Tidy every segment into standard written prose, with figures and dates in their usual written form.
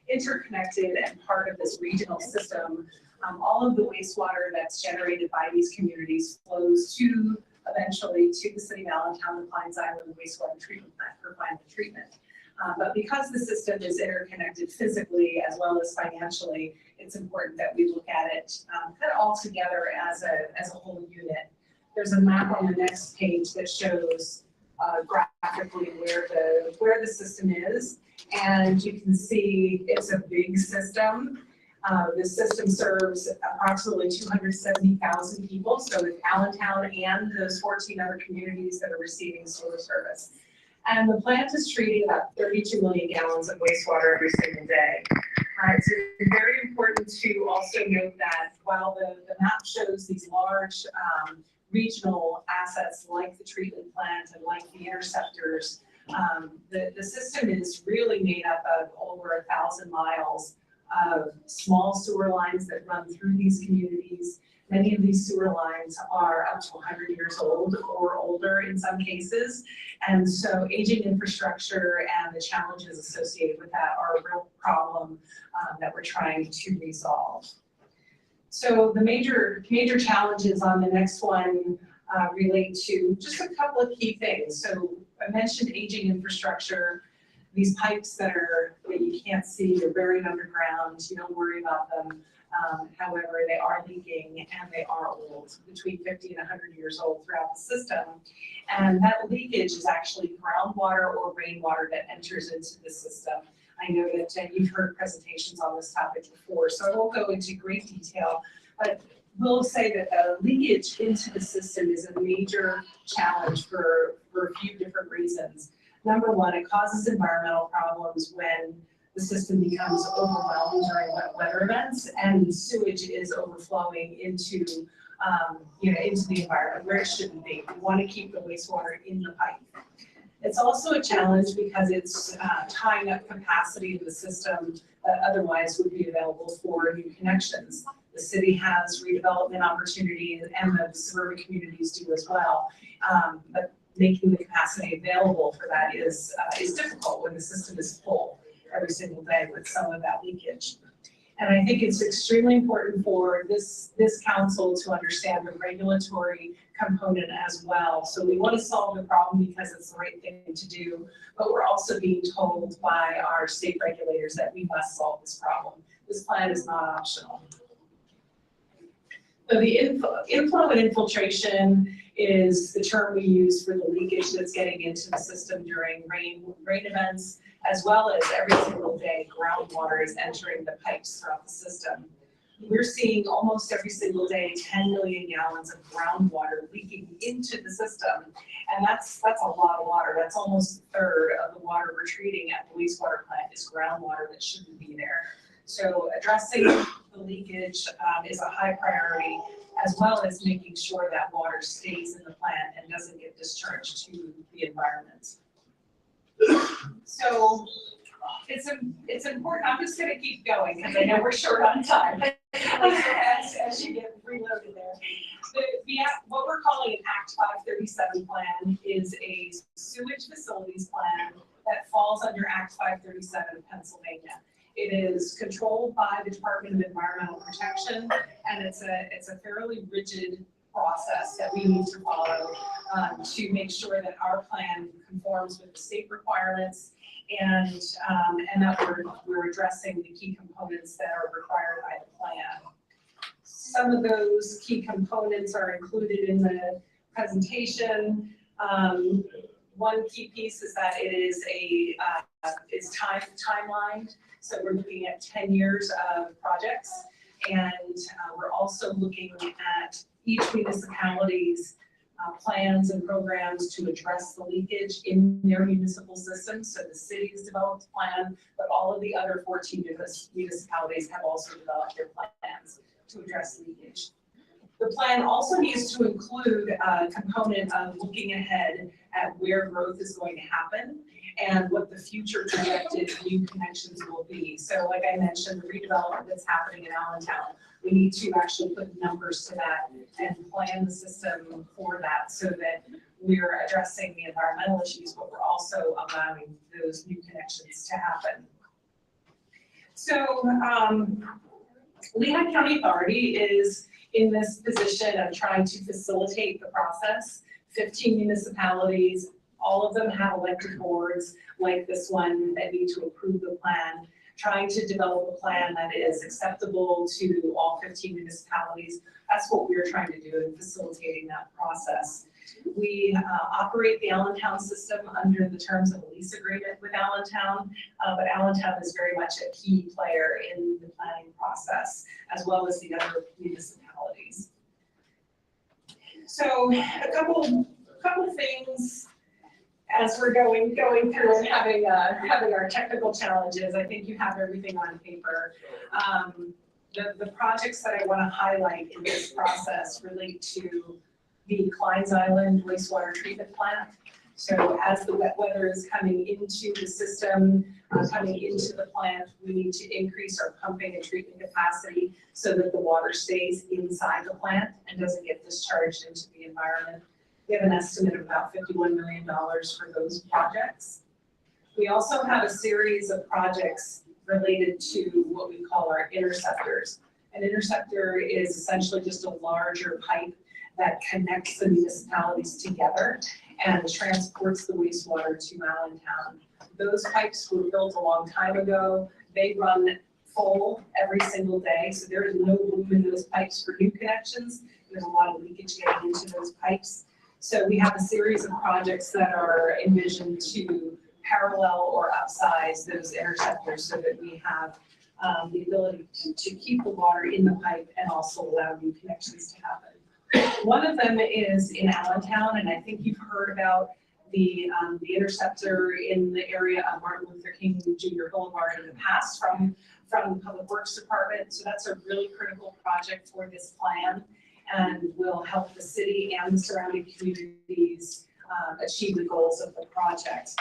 interconnected and part of this regional system. All of the wastewater that's generated by these communities flows eventually to the city of Allentown, the Pines Island wastewater treatment plant for final treatment. But because the system is interconnected physically as well as financially, it's important that we look at it kind of all together as a whole unit. There's a map on the next page that shows graphically where the system is, and you can see it's a big system. This system serves approximately 270,000 people, so with Allentown and those 14 other communities that are receiving sewer service. And the plant is treating about 32 million gallons of wastewater every single day. It's very important to also note that while the map shows these large regional assets like the treatment plant and like the interceptors, the system is really made up of over 1,000 miles of small sewer lines that run through these communities. Many of these sewer lines are up to 100 years old or older in some cases. And so aging infrastructure and the challenges associated with that are a real problem that we're trying to resolve. So the major challenges on the next one relate to just a couple of key things. So I mentioned aging infrastructure. These pipes that you can't see, they're buried underground. You don't worry about them. However, they are leaking and they are old, between 50 and 100 years old throughout the system. And that leakage is actually groundwater or rainwater that enters into the system. I know that you've heard presentations on this topic before, so I won't go into great detail, but we'll say that the leakage into the system is a major challenge for a few different reasons. Number one, it causes environmental problems when the system becomes overwhelmed during wet weather events and sewage is overflowing into the environment where it shouldn't be. We want to keep the wastewater in the pipe. It's also a challenge because it's tying up capacity in the system that otherwise would be available for new connections. The city has redevelopment opportunities and the suburban communities do as well. But making the capacity available for that is difficult when the system is full every single day with some of that leakage. And I think it's extremely important for this council to understand the regulatory component as well. So we want to solve the problem because it's the right thing to do, but we're also being told by our state regulators that we must solve this problem. This plan is not optional. So the inflow and infiltration is the term we use for the leakage that's getting into the system during rain events, as well as every single day groundwater is entering the pipes throughout the system. We're seeing almost every single day 10 million gallons of groundwater leaking into the system, and that's a lot of water. That's almost a third of the water we're treating at the wastewater plant is groundwater that shouldn't be there. So addressing the leakage is a high priority, as well as making sure that water stays in the plant and doesn't get discharged to the environment. So it's important. I'm just going to keep going because I know we're short on time as you get reloaded there. What we're calling an Act 537 plan is a sewage facilities plan that falls under Act 537 of Pennsylvania. It is controlled by the Department of Environmental Protection, and it's a fairly rigid process that we need to follow to make sure that our plan conforms with the state requirements and that we're addressing the key components that are required by the plan. Some of those key components are included in the presentation. One key piece is that it is it's timelined. So we're looking at 10 years of projects, and we're also looking at each municipality's plans and programs to address the leakage in their municipal systems. So the city's developed a plan, but all of the other 14 municipalities have also developed their plans to address leakage. The plan also needs to include a component of looking ahead at where growth is going to happen and what the future projected new connections will be. So like I mentioned, the redevelopment that's happening in Allentown, we need to actually put numbers to that and plan the system for that so that we're addressing the environmental issues, but we're also allowing those new connections to happen. So Lehigh County Authority is in this position of trying to facilitate the process. 15 municipalities, all of them have elected boards like this one that need to approve the plan, trying to develop a plan that is acceptable to all 15 municipalities. That's what we're trying to do in facilitating that process. We operate the Allentown system under the terms of a lease agreement with Allentown, but Allentown is very much a key player in the planning process, as well as the other municipalities. So a couple things as we're going through and having our technical challenges. I think you have everything on paper. The projects that I want to highlight in this process relate to the Kleins Island wastewater treatment plant. So as the wet weather is coming into the system, coming into the plant, we need to increase our pumping and treatment capacity so that the water stays inside the plant and doesn't get discharged into the environment. We have an estimate of about $51 million for those projects. We also have a series of projects related to what we call our interceptors. An interceptor is essentially just a larger pipe that connects the municipalities together and transports the wastewater to Allentown. Those pipes were built a long time ago. They run full every single day, so there is no room in those pipes for new connections. There's a lot of leakage getting into those pipes. So we have a series of projects that are envisioned to parallel or upsize those interceptors so that we have the ability to keep the water in the pipe and also allow new connections to happen. One of them is in Allentown, and I think you've heard about the interceptor in the area of Martin Luther King Jr. Boulevard in the past from the Public Works Department. So that's a really critical project for this plan and will help the city and the surrounding communities achieve the goals of the project.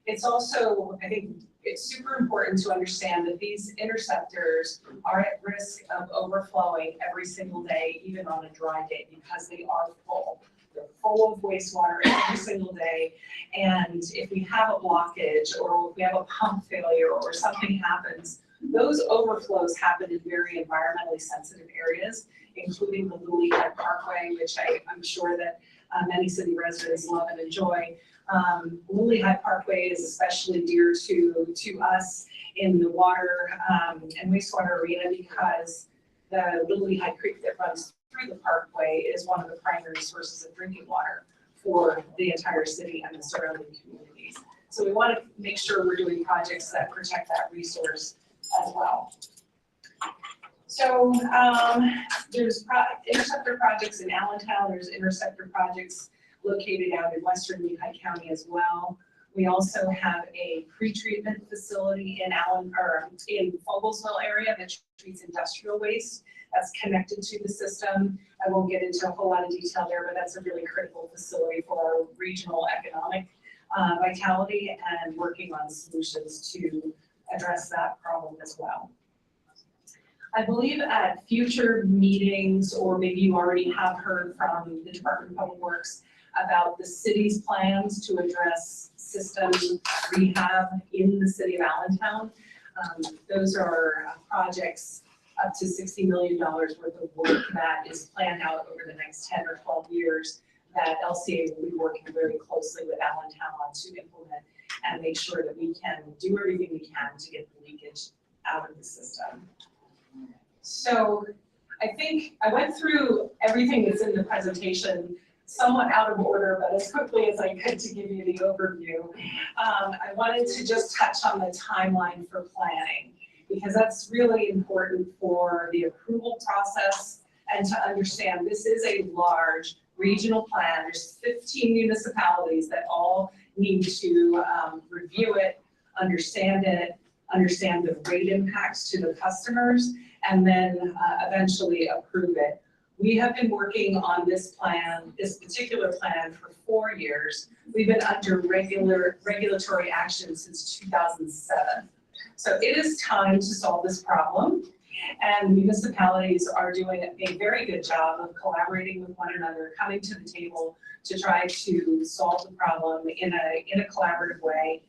It's also, I think, it's super important to understand that these interceptors are at risk of overflowing every single day, even on a dry day, because they are full. They're full of wastewater every single day. And if we have a blockage or if we have a pump failure or something happens, those overflows happen in very environmentally sensitive areas, including the Little Lehigh Parkway, which I'm sure that many city residents love and enjoy. Little Lehigh Parkway is especially dear to us in the water and wastewater arena because the Little Lehigh Creek that runs through the parkway is one of the primary sources of drinking water for the entire city and the surrounding communities. So we want to make sure we're doing projects that protect that resource as well. So there's interceptor projects in Allentown, there's interceptor projects located out in western Lehigh County as well. We also have a pre-treatment facility in Fogelsville area that treats industrial waste that's connected to the system. I won't get into a whole lot of detail there, but that's a really critical facility for our regional economic vitality and working on solutions to address that problem as well. I believe at future meetings, or maybe you already have heard from the Department of Public Works about the city's plans to address system rehab in the city of Allentown. Those are projects up to $60 million worth of work that is planned out over the next 10 or 12 years that LCA will be working very closely with Allentown on to implement and make sure that we can do everything we can to get the leakage out of the system. So I think I went through everything that's in the presentation somewhat out of order, but as quickly as I could to give you the overview. I wanted to just touch on the timeline for planning, because that's really important for the approval process and to understand this is a large regional plan. There's 15 municipalities that all need to review it, understand the rate impacts to the customers, and then eventually approve it. We have been working on this plan, this particular plan, for 4 years. We've been under regulatory action since 2007. So it is time to solve this problem. And municipalities are doing a very good job of collaborating with one another, coming to the table to try to solve the problem in a collaborative way.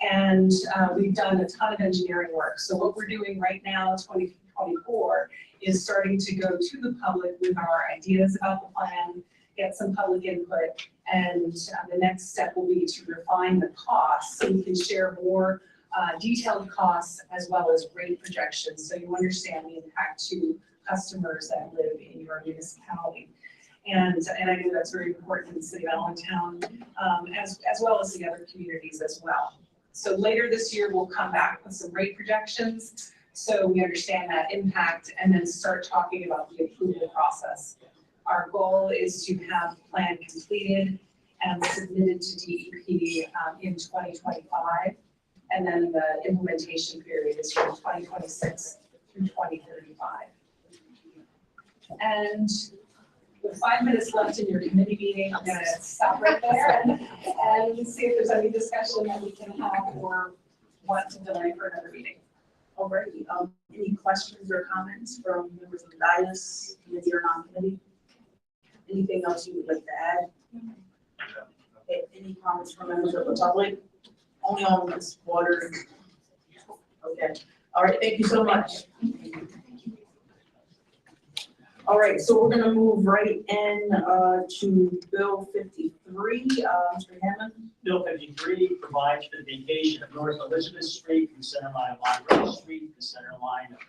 And we've done a ton of engineering work. So what we're doing right now, 2024, is starting to go to the public with our ideas about the plan, get some public input, and the next step will be to refine the costs so we can share more detailed costs as well as rate projections so you understand the impact to customers that live in your municipality. And I know that's very important in the city of Allentown, as well as the other communities as well. So later this year, we'll come back with some rate projections so we understand that impact and then start talking about the approval process. Our goal is to have the plan completed and submitted to DEP in 2025. And then the implementation period is from 2026 through 2035. And with 5 minutes left in your committee meeting, I'm going to stop right there and see if there's any discussion that we can have or want to delay for another meeting. Alrighty, any questions or comments from members of the dais, committee or non-committee? Anything else you would like to add? Okay, any comments from members of the public? Only on this water. Okay, all right, thank you so much. All right, so we're gonna move right in to Bill 53, Mr. Hammond. Bill 53 provides for the vacation of North Elizabeth Street from center line of Monroe Street to center line of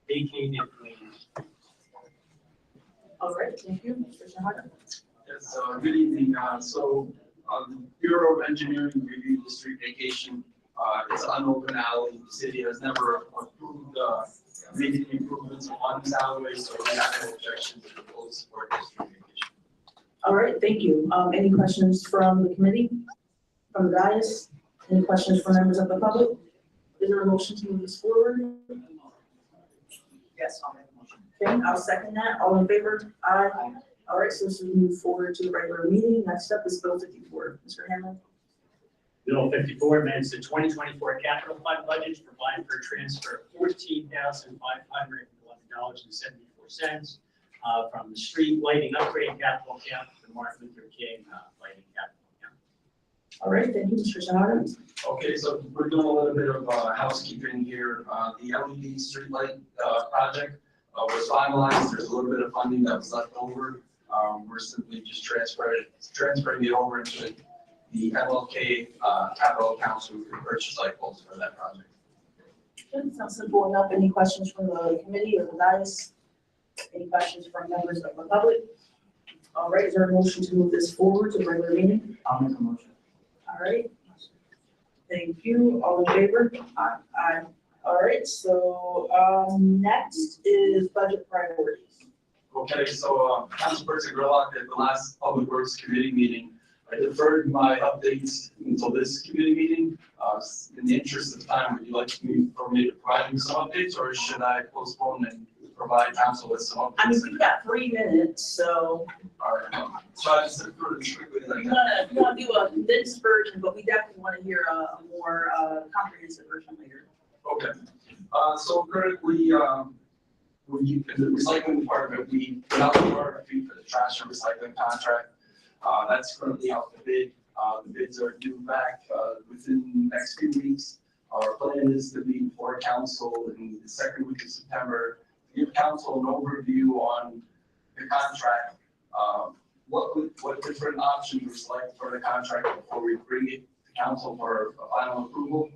vacated lanes. All right, thank you, Mr. Shahada. Yes, good evening. The Bureau of Engineering reviewed the street vacation. It's an unopened alley. The city has never approved making improvements on this alleyway, so we have no objections to fully support this street vacation. All right, thank you. Any questions from the committee, from the dais? Any questions from members of the public? Is there a motion to move this forward? Yes, I'll make a motion. Okay, I'll second that. All in favor? Aye. All right, so this will move forward to the regular meeting. Next up is Bill 54. Mr. Hammond. Bill 54 amends the 2024 capital fund budget to provide for a transfer of $14,511.74 from the street lighting upgrade capital account to the Martin Luther King lighting capital account. All right, thank you, Mr. Shahada. Okay, so we're doing a little bit of housekeeping here. The LED streetlight project was finalized. There's a little bit of funding that was left over. We're simply just transferring it over into the MLK capital account so we can purchase light bulbs for that project. Good, sounds simple enough. Any questions from the committee or the dais? Any questions from members of the public? All right, is there a motion to move this forward to the regular meeting? I'll make a motion. All right. Thank you. All in favor? Aye. Aye. All right, so next is budget priorities. Okay, so Councilperson Gerlach at the last Public Works Committee meeting, I deferred my updates until this committee meeting. In the interest of time, would you like me to provide you some updates, or should I postpone and provide council with some updates? I mean, we've got 3 minutes, so All right, so I just said quickly like you that. want to do a condensed version, but we definitely want to hear a more comprehensive version later. Okay, so currently, in the recycling department, we put out the RFP for the trash and recycling contract. That's currently out to bid. The bids are due back within the next few weeks. Our plan is to be before council in the second week of September to give council an overview on the contract, what different options we select for the contract before we bring it to council for a final approval.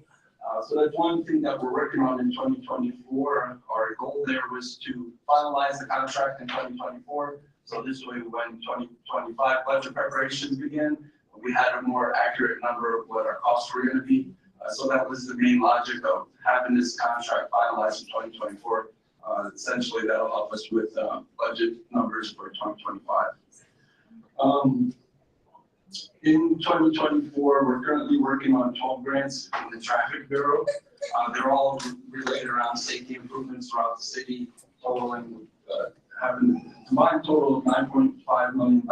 So that's one thing that we're working on in 2024. Our goal there was to finalize the contract in 2024. So this way, when 2025 budget preparations begin, we had a more accurate number of what our costs were going to be. So that was the main logic of having this contract finalized in 2024. Essentially, that'll help us with budget numbers for 2025. In 2024, we're currently working on 12 grants in the Traffic Bureau. They're all related around safety improvements throughout the city, totaling having a combined total of $9.5 million.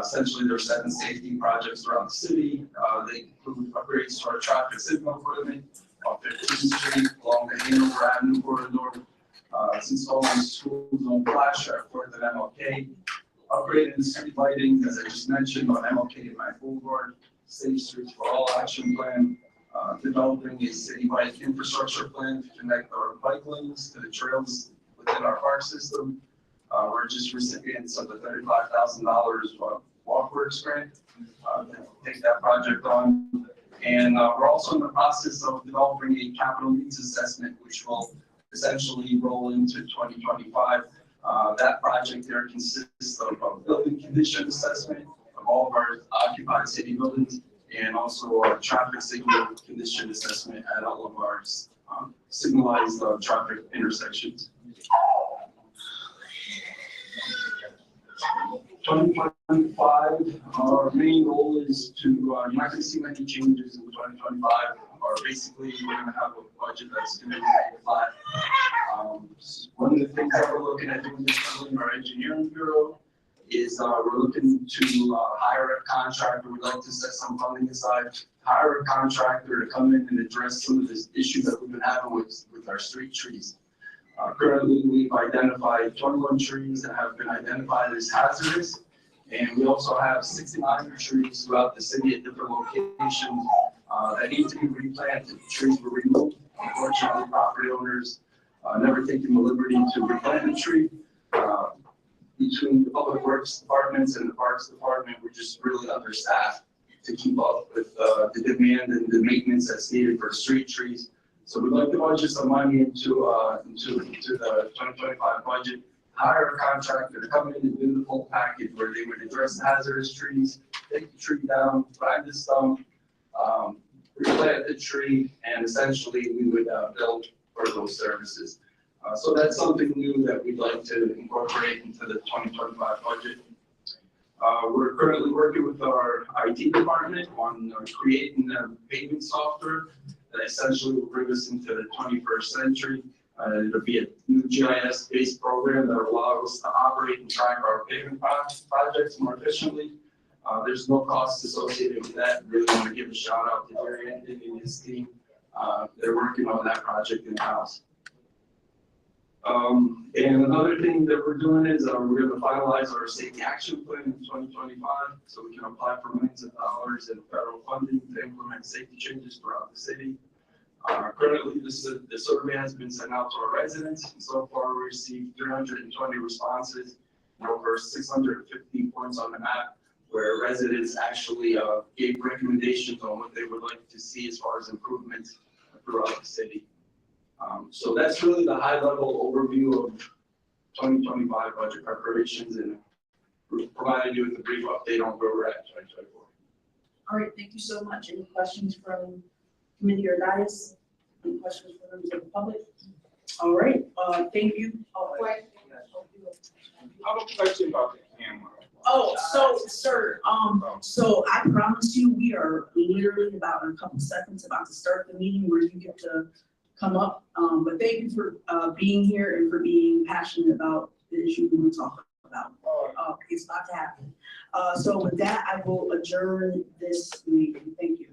Essentially, there are 7 safety projects throughout the city. They include upgrades to our traffic signal equipment on 15th Street along the Hanover Avenue corridor, installing school zone flash at 4th and MLK, upgrading the street lighting, as I just mentioned, on MLK and my Boulevard, Safe Streets for All action plan, developing a citywide infrastructure plan to connect our bike lanes to the trails within our park system. We're just recipients of the $35,000 Walkworks grant to take that project on. And we're also in the process of developing a capital needs assessment, which will essentially roll into 2025. That project there consists of a building condition assessment of all of our occupied city buildings, and also a traffic signal condition assessment at all of our signalized traffic intersections. 2025, our main goal is to, you're not going to see many changes in 2025, or basically we're going to have a budget that's going to be flat. One of the things that we're looking at doing differently in our engineering bureau is we're looking to hire a contractor. We'd like to set some funding aside, hire a contractor to come in and address some of the issues that we've been having with our street trees. Currently, we've identified 21 trees that have been identified as hazardous, and we also have 69 trees throughout the city at different locations that need to be replanted. Trees were removed. Unfortunately, property owners never taking the liberty to replant the tree. Between the public works departments and the parks department, we're just really understaffed to keep up with the demand and the maintenance that's needed for street trees. So we'd like to budget some money into the 2025 budget, hire a contractor to come in and do the full package where they would address the hazardous trees, take the tree down, grind the stump, replant the tree, and essentially we would bill for those services. So that's something new that we'd like to incorporate into the 2025 budget. We're currently working with our IT department on creating a paving software that essentially will bring us into the 21st century. It'll be a new GIS-based program that will allow us to operate and track our paving projects more efficiently. There's no cost associated with that. Really want to give a shout out to Jerry Anthony and his team. They're working on that project in-house. And another thing that we're doing is we're going to finalize our safety action plan in 2025 so we can apply for millions of dollars in federal funding to implement safety changes throughout the city. Currently, the survey has been sent out to our residents, and so far we received 320 responses and over 650 points on the map where residents actually gave recommendations on what they would like to see as far as improvements throughout the city. So that's really the high-level overview of 2025 budget preparations, and providing you with a brief update on where we're at in 2024. All right, thank you so much. Any questions from committee or dais? Any questions from members of the public? All right, thank you. I have a question about the camera. Oh, so, sir, so I promise you, we are literally about in a couple seconds about to start the meeting where you get to come up. But thank you for being here and for being passionate about the issue we want to talk about. It's about to happen. So with that, I will adjourn this meeting. Thank you.